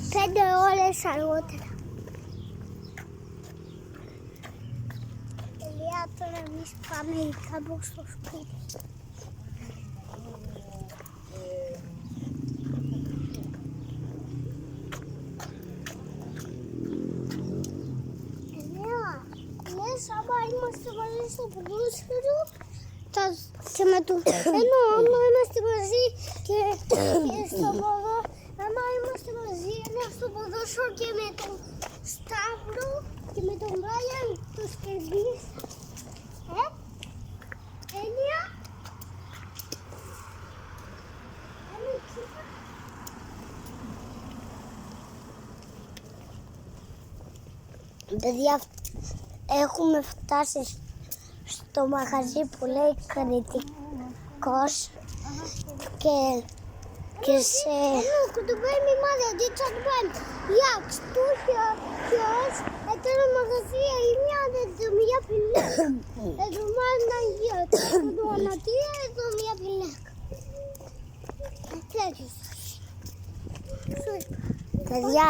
5 ώρες αργότερα. Τελεία, τώρα εμείς πάμε κάπου στο σπίτι. Άμα είμαστε μαζί στο ποδόσφαιρο και με το ενώ άμα είμαστε μαζί και στο ποδόσφαιρο, άμα είμαστε μαζί στο ποδόσφαιρο και με τον Σταύρο και με τον Μπράιαν τους κερδίσα. Έννοια. Παιδιά, έχουμε φτάσει στο μαγαζί που λέει Κρητικός και σε... Като бъдем имали децата, як стухя, кяс, это на магазин, и мяде за меня пилек. Это мана ед, като на тия, за меня пилек. Παιδιά,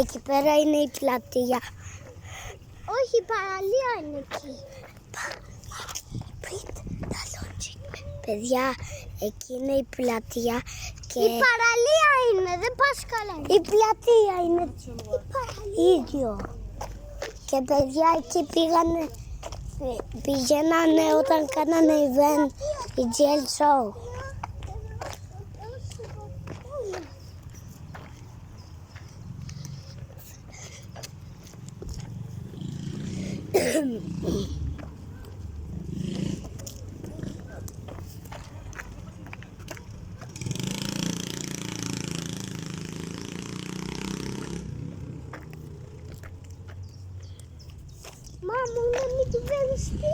εκεί πέρα είναι η πλατεία. Όχι, η παραλία είναι εκεί. Παιδιά, εκεί είναι η πλατεία και... Η παραλία είναι, δεν πας καλά. Η πλατεία είναι ίδιο. Και παιδιά, εκεί πηγαίνανε όταν κάνανε event η GL Show. Μάμο, να μην του βγαίνεις τι.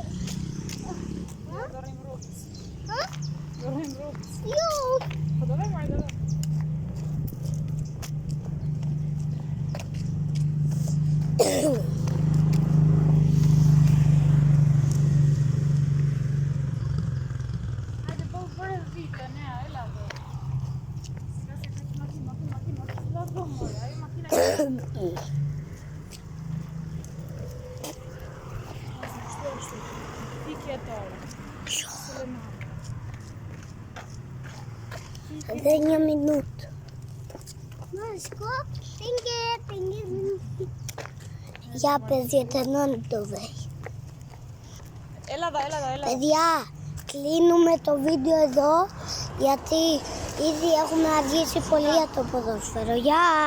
Δένια μινούτ. Για παιδιά, τενώνει το βέι. Έλα. Παιδιά, κλείνουμε το βίντεο εδώ γιατί ήδη έχουμε αργήσει πολύ για το ποδόσφαιρο. Γεια!